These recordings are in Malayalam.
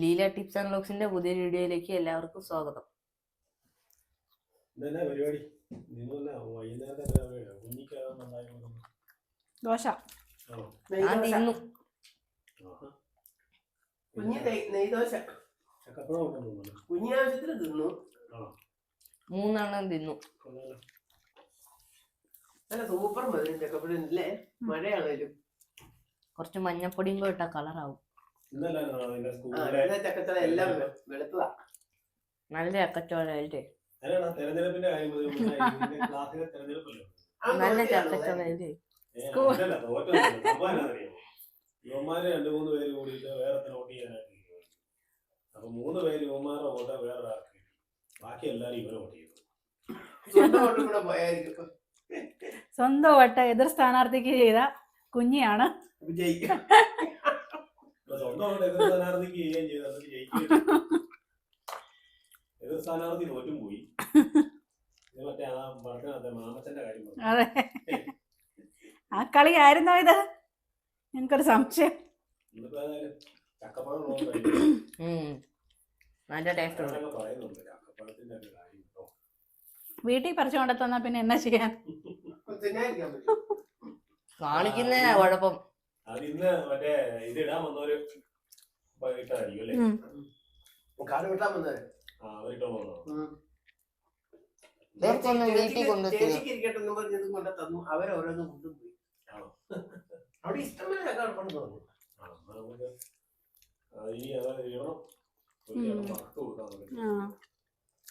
ലീല ടിപ്സ് ആൻഡ് വ്ലോഗ്സിന്റെ പുതിയ വീഡിയോയിലേക്ക് എല്ലാവർക്കും സ്വാഗതം. ദോശ തിന്നു. കുഞ്ഞാവശ്യത്തിന് തിന്നു, 3 എണ്ണം തിന്നു. നല്ല സൂപ്പർ മതി ചക്കപ്പഴല്ലേ. മഴയാണേലും കുറച്ച് മഞ്ഞപ്പൊടിയും കൂടെ ഇട്ടാ കളറാവും. ചക്കച്ചട എല്ലാം വെളുത്തതാ, നല്ല ചക്കച്ചോളല്ലേ, നല്ല ചക്കച്ചോളല്ലേ. യുവന്മാര് 2-3 പേര് കൂടിയിട്ട് വേറെ വോട്ട് ചെയ്യാനായിട്ട് അപ്പൊ 3 പേര് യുവന്മാരുടെ വോട്ട് വേറെ ആക്കി, ബാക്കി എല്ലാരും ഇവരെ വോട്ട് ചെയ്തു. സ്വന്തം വോട്ട് എതിർ സ്ഥാനാർത്ഥിക്ക് ചെയ്ത കുഞ്ഞിയാണ് സ്വന്തം വോട്ട് എതിർ സ്ഥാനാർത്ഥിക്ക് ചെയ്യുകയും ചെയ്തു, എന്നിട്ട് ജയിക്കുകയും. എതിർ സ്ഥാനാർത്ഥി തോറ്റും പോയി. മറ്റേ ആ പറഞ്ഞ മാമച്ചന്റെ കാര്യം പറഞ്ഞു. അതെ, ആ കളി ആയിരുന്നോ ഇത്? എനിക്കൊരു സംശയം. ചക്കപ്പഴം നല്ല ടേസ്റ്റ് പറയുന്നുണ്ട് ചക്കപ്പഴത്തിന്റെ കാര്യം. വീട്ടിൽ പറിച്ചു കൊണ്ടു തന്നാ പിന്നെ എന്നാ ചെയ്യാൻ? കാണിക്കുന്നതിനാ കുഴപ്പം. അതിന്ന് മറ്റേ ഇത് ഇടാൻ വന്നവര് ഇട്ടായിരിക്കും അല്ലേ? വീട്ടിൽ അവരോരോന്നും കൊണ്ടുപോയി. അവിടെ ഇഷ്ടംപോലെ ചക്ക കൊണ്ടുപോകുന്നു.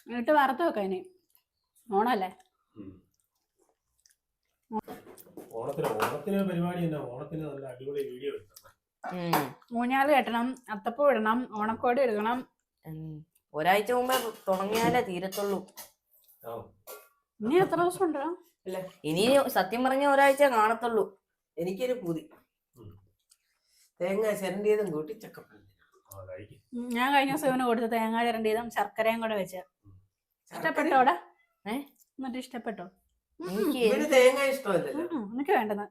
എന്നിട്ട് വറുത്ത് വെക്കാം ഇനി. ഓണല്ലേ? ഓണത്തിന് പരിപാടി തന്നെ. ഓണത്തിന് നല്ല അടിപൊളി വീഡിയോ എടുക്കണം. ഊഞ്ഞാല് കെട്ടണം, അത്തപ്പൂ ഇടണം, ഓണക്കോടി എടുക്കണം. ഒരാഴ്ച മുമ്പേ തുടങ്ങിയാലേ തീരത്തുള്ളൂ. ഇനി എത്ര ദിവസം ഉണ്ടോ? ഇനി സത്യം പറഞ്ഞ ഒരാഴ്ച കാണത്തുള്ളൂ. എനിക്കൊരു പൂതി, തേങ്ങ ചിരണ്ടിയതും കൂട്ടി ചക്കപ്പഴം. ഞാൻ കഴിഞ്ഞ ദിവസം ഇവന് കൊടുത്ത തേങ്ങ ചിരണ്ടിയതും ശർക്കരയും കൂടെ വെച്ച്. ഇഷ്ടപ്പെട്ടോടാ? എന്നിട്ട് ഇഷ്ടപ്പെട്ടോ? എനിക്ക് തേങ്ങ ഇഷ്ടമല്ലല്ലോ. എനിക്ക് വേണ്ടത്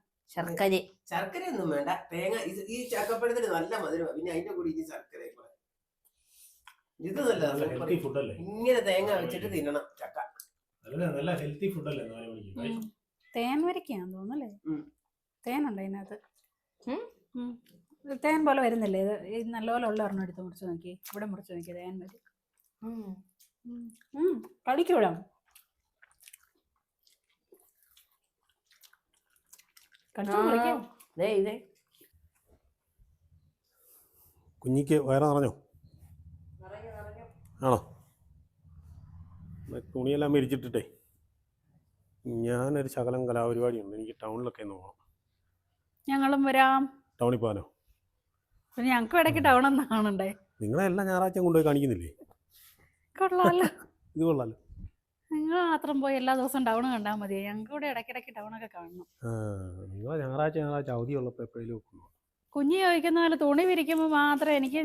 ശർക്കരയൊന്നും വേണ്ട. തേങ്ങ ഈ ചക്കപ്പഴത്തിന് നല്ല മധുരമാണ്. പിന്നെ അതിന്റെ കൂടി ഈ ശർക്കര ഇത് നല്ല ഹെൽത്തി ഫുഡല്ലേ. ഇങ്ങനെ തേങ്ങ വെച്ചിട്ട് തിന്നണം ചക്ക. നല്ല ഹെൽത്തി ഫുഡല്ലേ. തേൻ വരയ്ക്കാന്ന് തോന്നുന്നല്ലേ? തേനുണ്ട് അതിനകത്ത്. തേൻ പോലെ വരുന്നില്ലേ ഇത്? നല്ലപോലെ ഉള്ള ഒരെണ്ണം എടുത്ത് മുറിച്ച് നോക്കി. ഇവിടെ മുറിച്ച് നോക്കി, തേൻ വരും. കളിക്കൂടാ. കുഞ്ഞിക്ക് വയറ് നിറഞ്ഞോ? ആണോ? തുണിയെല്ലാം വിരിച്ചിട്ടിട്ടേ ഞാനൊരു ശകലം കലാപരിപാടിയുണ്ട്. എനിക്ക് ടൗണിലൊക്കെ ഒന്ന് പോകണം. ഞങ്ങളും വരാം. ടൗണിൽ പോകാനോ? പിന്നെ ഞങ്ങൾക്ക് ഇടയ്ക്ക് ടൗൺ ഒന്ന് കാണണ്ടേ? നിങ്ങളെ എല്ലാ ഞായറാഴ്ചയും കൊണ്ടുപോയി കാണിക്കുന്നില്ലേ? കൊള്ളാമല്ലോ. ഇത് കൊള്ളാലോ. നിങ്ങൾ മാത്രം പോയി എല്ലാ ദിവസവും ടൗൺ കണ്ടാൽ മതി. ഞങ്ങൾക്ക് ഇവിടെ ഇടയ്ക്കിടയ്ക്ക് ടൗണൊക്കെ കാണണം. നിങ്ങളെ ഞായറാഴ്ച അവധിയുള്ളപ്പോൾ എപ്പോഴേലും കുഞ്ഞ് ചോദിക്കുന്ന പോലെ തുണി വിരിക്കുമ്പോൾ മാത്രം എനിക്ക്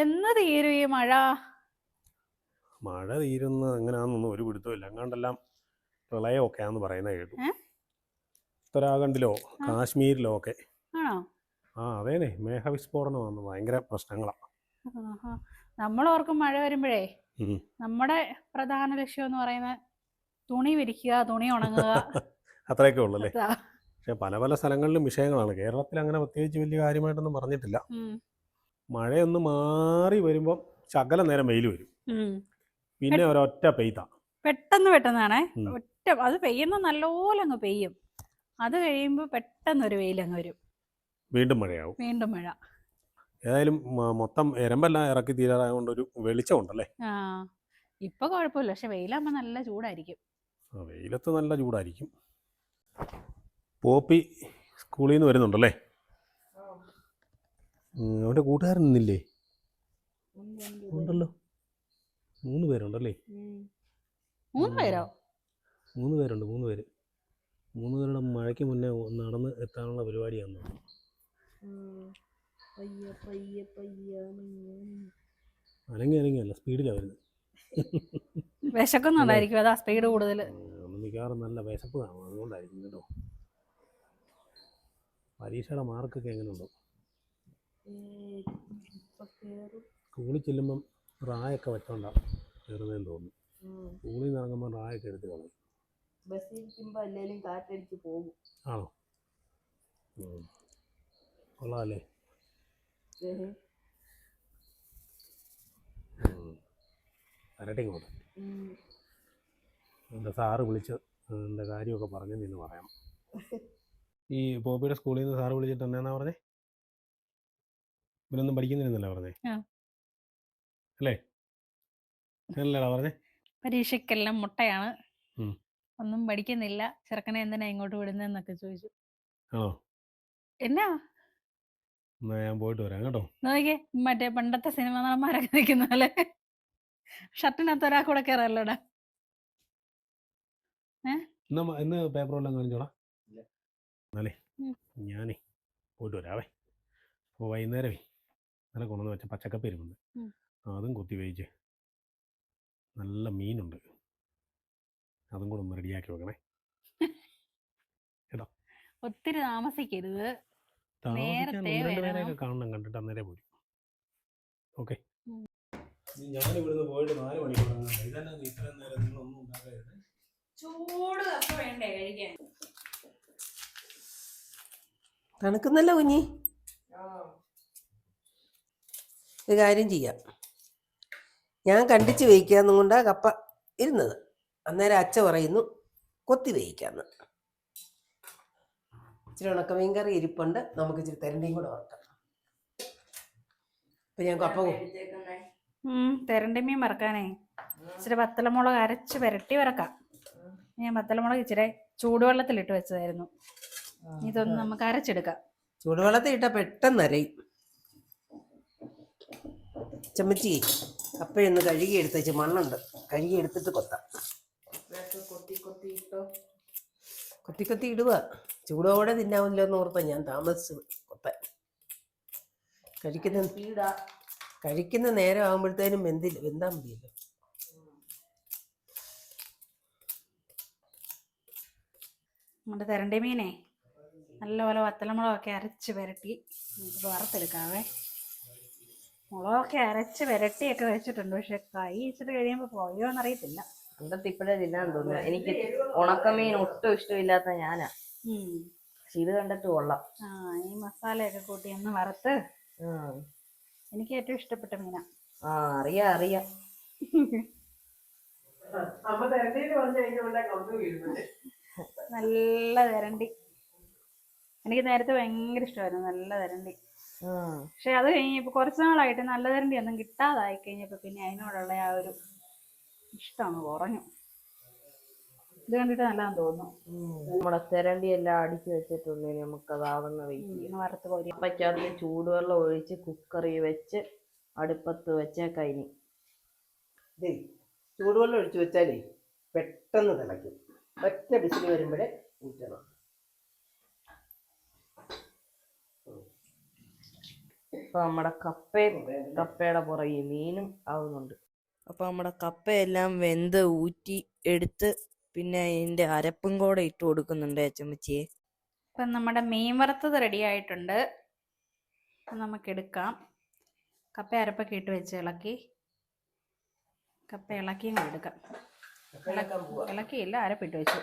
എന്ന് തീരും ഈ മഴ? മഴ തീരുന്ന എങ്ങനെയാണെന്നൊന്നും ഒരു പിടുത്തമില്ല. അങ്ങാണ്ടെല്ലാം പ്രളയമൊക്കെ ആണെന്ന് പറയുന്നത് കേട്ടു. ഉത്തരാഖണ്ഡിലോ കാശ്മീരിലോ ഒക്കെ. ആണോ? അതേനെ, മേഘവിസ്ഫോടനമാണ്, ഭയങ്കര പ്രശ്നങ്ങളാണ്. നമ്മൾ ഓർക്കും മഴ വരുമ്പോഴേ നമ്മുടെ പ്രധാന ലക്ഷ്യം എന്ന് പറയുന്നത് തുണി വിരിക്കുക, തുണി ഉണങ്ങുക, അത്രയൊക്കെ ഉള്ളല്ലേ. പക്ഷെ പല പല സ്ഥലങ്ങളിലും വിഷയങ്ങളാണ്. കേരളത്തിൽ അങ്ങനെ പ്രത്യേകിച്ച് വലിയ കാര്യമായിട്ടൊന്നും പറഞ്ഞിട്ടില്ല. മഴയൊന്ന് മാറി വരുമ്പം ശകല നേരം വെയിൽ വരും, പിന്നെ ഒരൊറ്റ പെയ്ത പെട്ടെന്നാണേ. ഒറ്റ അത് പെയ്യുന്ന നല്ലപോലെ അങ്ങ് പെയ്യും. അത് കഴിയുമ്പോൾ പെട്ടെന്നൊരു വെയിൽ അങ്ങ് വരും, വീണ്ടും മഴയാവും, വീണ്ടും മഴ. ഏതായാലും മൊത്തം എരമ്പെല്ലാം ഇറക്കി തീരാറായതുകൊണ്ട് ഒരു വെളിച്ചമുണ്ടല്ലേ. ഇപ്പൊ കുഴപ്പമില്ല, പക്ഷെ വെയിലാകുമ്പോൾ നല്ല ചൂടായിരിക്കും. വെയിലത്ത് നല്ല ചൂടായിരിക്കും. പോപ്പി സ്കൂളിൽ നിന്ന് വരുന്നുണ്ടല്ലേ? അവൻ്റെ കൂട്ടുകാരൻ നിന്നില്ലേ? ഉണ്ടല്ലോ, 3 പേരുണ്ടല്ലേ? 3 പേരോ? 3 പേരുണ്ട്. 3 പേര്. 3 പേരുടെ മഴയ്ക്ക് മുന്നേ നടന്ന് എത്താനുള്ള പരിപാടിയാണ്. അനങ്ങിയല്ല, സ്പീഡിലാണ് വരുന്നത്. വിശക്കുന്നുണ്ടായിരിക്കും, അതാ സ്പീഡ് കൂടുതൽ. മിക്കവാറും നല്ല വിശപ്പ് കാണും, അതുകൊണ്ടായിരിക്കും കേട്ടോ. പരീക്ഷയുടെ മാർക്കൊക്കെ എങ്ങനെയുണ്ടോ? സ്കൂളിൽ ചെല്ലുമ്പം റായൊക്കെ വെച്ചോണ്ടാണ് കയറുന്നതെന്ന് തോന്നുന്നു. സ്കൂളിൽ നിന്ന് ഇറങ്ങുമ്പോൾ റായൊക്കെ എടുത്ത് കളയും. ബസ്സിരിക്കുമ്പോ അല്ലേലും കാറ്റടിച്ച് പോകും. ആണോ? കൊള്ളാമല്ലേ? വരട്ടെ ഇങ്ങോട്ട്. എൻ്റെ സാറ് വിളിച്ച് എൻ്റെ കാര്യമൊക്കെ പറഞ്ഞ് നിന്ന് പറയാം. ഈ പോപ്പിയുടെ സ്കൂളിൽ നിന്ന് സാറ് വിളിച്ചിട്ട് എന്നാ പറഞ്ഞേ? ഇവരൊന്നും പഠിക്കുന്നില്ലെന്നല്ലേ പറഞ്ഞേ? അല്ലേ? അല്ലേടാ പറഞ്ഞേ? പരീക്ഷയ്ക്കെല്ലാം മുട്ടയാണ്, ഒന്നും പഠിക്കുന്നില്ല, ചെറുക്കനെ എന്തിനാ ഇങ്ങോട്ട് വിടുന്നതെന്നൊക്കെ ചോദിച്ചു. ആണോ? എന്നാ എന്നാ ഞാൻ പോയിട്ട് വരാം കേട്ടോ. നോക്കിക്കേ, മറ്റേ പണ്ടത്തെ സിനിമ നടന്മാരൊക്കെ നിൽക്കുന്ന പോലെ ഷർട്ടിനകത്ത് ഒരാൾക്കൂടെ കയറല്ലോടാ. ഇന്ന് പേപ്പറെല്ലാം കാണിച്ചോടാ. എന്നാലേ ഞാനേ പോയിട്ട് വരാവേ. അപ്പോൾ വൈകുന്നേരമേ നല്ല കൊണ്ടുവന്ന് വെച്ച പച്ചക്കപ്പേരുമുണ്ട്, അതും കുത്തി വേവിച്ച് നല്ല മീനുണ്ട്, അതും കൂടെ ഒന്ന് റെഡിയാക്കി വെക്കണേ കേട്ടോ. ഒത്തിരി താമസിക്കരുത്, താമസിക്കാൻ 1-2 പേരെയൊക്കെ കാണണം, കണ്ടിട്ട് അന്നേരം പോരും. ഓക്കെ, ഞാനിവിടുന്ന് പോയിട്ട് 4 മണിക്കൂർ. ഇതന്നെ ഇത്രയും നേരം നിങ്ങളൊന്നും ഉണ്ടാക്കരുത്. ചൂട് കപ്പ വേണ്ടേ കഴിക്കാൻ? തണുക്കുന്നല്ലോ കുഞ്ഞി. ഒരു കാര്യം ചെയ്യാം, ഞാൻ കണ്ടിച്ച് വേവിക്കാന്നും കൊണ്ടാ കപ്പ ഇരുന്നത്. അന്നേരം അച്ഛ പറയുന്നു കൊത്തി വേവിക്കാന്ന്. ഇച്ചിരി ഉണക്കമീൻ കറി ഇരിപ്പുണ്ട്, നമുക്ക് ഇച്ചിരി തെരണ്ടിയും കൂടെ വറക്കാം. ഇപ്പൊ ഞാൻ കപ്പ തെരണ്ടി മീൻ വറക്കാനേ ഇച്ചിരി വത്തലമുളക് അരച്ച് പുരട്ടി വറക്കാം. ഞാൻ വത്തലമുളക് ഇച്ചിരി ചൂടുവെള്ളത്തിലിട്ട് വെച്ചതായിരുന്നു, ഇതൊന്ന് നമുക്ക് അരച്ചെടുക്കാം. ചൂടുവെള്ളത്തിൽ ഇട്ടാൽ പെട്ടെന്ന് അരയും. ചമ്മച്ചി കപ്പയൊന്ന് കഴുകി എടുത്തേച്ച്, മണ്ണുണ്ട്, കഴുകി എടുത്തിട്ട് കൊത്താം. കൊത്തി കൊത്തി ഇടുക, ചൂടോടെ തിന്നാവില്ലോ എന്ന് ഓർത്താ ഞാൻ താമസിച്ചു കൊത്താൻ. കഴിക്കുന്ന നേരം ആകുമ്പോഴത്തേനും വെന്താ മതിയല്ലോ. നമ്മുടെ തെരണ്ടി മീനെ നല്ലപോലെ വത്തലമുളകൊക്കെ അരച്ച് പുരട്ടി നമുക്ക് വറുത്തെടുക്കാവേ. മുളകൊക്കെ അരച്ച് പുരട്ടിയൊക്കെ വെച്ചിട്ടുണ്ട്, പക്ഷെ കൈ വെച്ചിട്ട് കഴിയുമ്പോൾ പോയോന്നറിയത്തില്ല. അന്നത്തെ ഇപ്പോഴേ തിന്നാൻ തോന്നുന്നു. എനിക്ക് ഉണക്കമീൻ ഒട്ടും ഇഷ്ടമില്ലാത്ത ഞാനാ, പക്ഷെ ഇത് കണ്ടിട്ട് കൊള്ളാം. ഈ മസാലയൊക്കെ കൂട്ടി ഒന്ന് വറുത്ത്, എനിക്ക് ഏറ്റവും ഇഷ്ടപ്പെട്ട മീനാ. അറിയാം. നല്ല തെരണ്ടി, എനിക്ക് നേരത്തെ ഭയങ്കര ഇഷ്ടമായിരുന്നു നല്ല തെരണ്ടി. പക്ഷെ അത് കഴിഞ്ഞപ്പോ കുറച്ച് നാളായിട്ട് നല്ല തെരണ്ടി ഒന്നും കിട്ടാതായി കഴിഞ്ഞപ്പോ പിന്നെ അതിനോടുള്ള ആ ഒരു ഇഷ്ടമാണ് കുറഞ്ഞു. ഇത് കണ്ടിട്ട് നല്ലതാന്ന് തോന്നുന്നു. നമ്മുടെ തെരണ്ടി എല്ലാം അടിച്ചു വെച്ചിട്ടുണ്ട്, നമുക്കതാവുന്ന വറുത്ത് കോരി അപ്പയ്ക്കകത്ത് ചൂടുവെള്ളം ഒഴിച്ച് കുക്കറിൽ വെച്ച് അടുപ്പത്ത് വെച്ചേക്കൈനി. ചൂടുവെള്ളം ഒഴിച്ചു വെച്ചാലേ പെട്ടെന്ന് തിളയ്ക്കും. ഒറ്റ വിസിൽ വരുമ്പോഴേ ഊറ്റണം. ഇപ്പൊ നമ്മുടെ കപ്പയുടെ പുറകെ മീനും ആവുന്നുണ്ട്. അപ്പൊ നമ്മുടെ കപ്പയെല്ലാം വെന്ത് ഊറ്റി എടുത്ത് പിന്നെ അതിന്റെ അരപ്പും കൂടെ ഇട്ട് കൊടുക്കുന്നുണ്ട് അച്ചമ്മച്ചിയെ. ഇപ്പം നമ്മുടെ മീൻ വറുത്തത് റെഡി ആയിട്ടുണ്ട്, നമുക്ക് എടുക്കാം. കപ്പ അരപ്പൊക്കെ ഇട്ട് വെച്ച് ഇളക്കി, കപ്പ ഇളക്കിയും എടുക്കാം. ഇളക്കിയില്ല, അരപ്പിട്ട് വെച്ചു.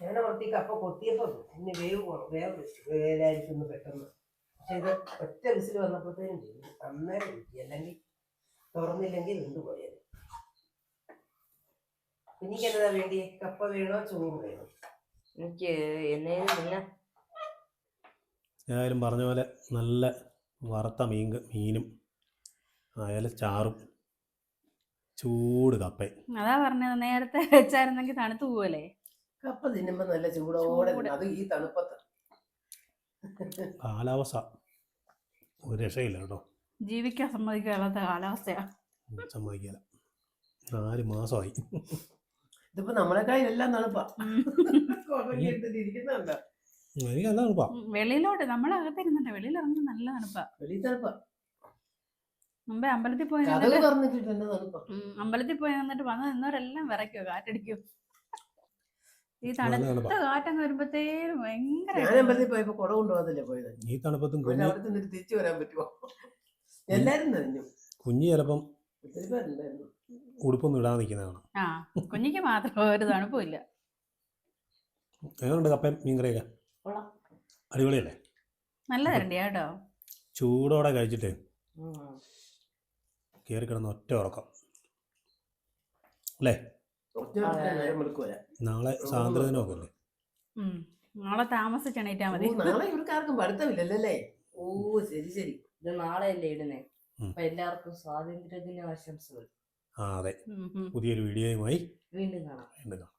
ഞാൻ ഓർത്തി കപ്പ കൊത്തിയപ്പോ പിന്നെ വേവായിരിക്കുന്നു പെട്ടെന്ന്. പക്ഷെ ഇത് ഒറ്റ വിസിൽ വന്നപ്പോഴത്തേനും ചെയ്തു, അന്നേരം കിട്ടി. അല്ലെങ്കിൽ തുറന്നില്ലെങ്കിൽ കൊണ്ടുപോയത്. എനിക്ക് എന്നതാ വേണ്ടി? കപ്പ വേണോ ചോറ് വേണോ? എനിക്ക് എന്നേലും ഏതായാലും പറഞ്ഞ പോലെ നല്ല വറുത്ത മീനും അയല ചാറും ചൂട് കപ്പയും. അതാ പറഞ്ഞത്, നേരത്തെ വെച്ചായിരുന്നെങ്കിൽ തണുത്തു പോവല്ലേ. കപ്പ തിന്നുമ്പോ നല്ല ചൂടോടെ, അത് ഈ തണുപ്പത്ത്. കാലാവസ്ഥ ഒരു രക്ഷയില്ല കേട്ടോ, ജീവിക്കാൻ സമ്മതിക്കാത്ത കാലാവസ്ഥയാ. സമ്മതിക്കില്ല. 4 മാസമായി. ഇതിപ്പോ നമ്മളെക്കാളും എല്ലാം തണുപ്പാ. എനിക്ക് നല്ല തണുപ്പാ. വെളിയിലോട്ട് നമ്മളകത്തിരുന്നിട്ട് വെളിയിൽ ഇറങ്ങുന്നത് നല്ല തണുപ്പാ. വെളിയിൽ തണുപ്പാ. മുമ്പേ അമ്പലത്തിൽ പോയി തണുപ്പാ. അമ്പലത്തിൽ പോയി നിന്നിട്ട് വന്ന് നിന്നവരെല്ലാം വിറയ്ക്കോ, കാറ്റടിക്കോ. ഈ നല്ല തണുത്ത തണുപ്പാ. കാറ്റങ്ങ് വരുമ്പത്തേനും ഭയങ്കര ഞാൻ അമ്പലത്തിൽ പോയപ്പോ കുട കൊണ്ടുപോകത്തില്ലേ പോയത്. ഈ തണുപ്പത്തും പക്ഷെ കുഞ്ഞ് അവിടെ നിന്നിട്ട് തിരിച്ചു വരാൻ പറ്റുമോ? എല്ലാരും നനഞ്ഞു. കുഞ്ഞ് ചിലപ്പം ഒത്തിരി പേരുണ്ടായിരുന്നു. ഉടുപ്പൊന്നും ഇടാതെ നിൽക്കുന്നതാണ്. ആ കുഞ്ഞിക്ക് മാത്രം ഒരു തണുപ്പില്ല. എങ്ങനെയുണ്ട് കപ്പയും മീൻകറിയൊക്കെ? കൊള്ളാം. അടിപൊളിയല്ലേ? നല്ല തരണ്ടിയാ കേട്ടോ. ചൂടോടെ കഴിച്ചിട്ട് ഉം. കയറി കിടന്ന് ഒറ്റ ഉറക്കം അല്ലേ? ഒറ്റ നേരം വെളുക്കുവല്ല. നാളെ സ്വാതന്ത്ര്യദിനമൊക്കെ അല്ലേ? നാളെ താമസിച്ചെണീറ്റാ മതി. നാളെ ഇവർക്കാർക്കും പഠിത്തമില്ലല്ലേ? ഓ ശരി ശരി. ഇത് നാളെയല്ലേ ഇടുന്നേ. ഉം. അപ്പൊ എല്ലാവർക്കും സ്വാതന്ത്ര്യദിന ആശംസകൾ. ആ അതെ. ഉം, ഉം. പുതിയൊരു വീഡിയോയുമായി വീണ്ടും കാണാം. വീണ്ടും കാണാം.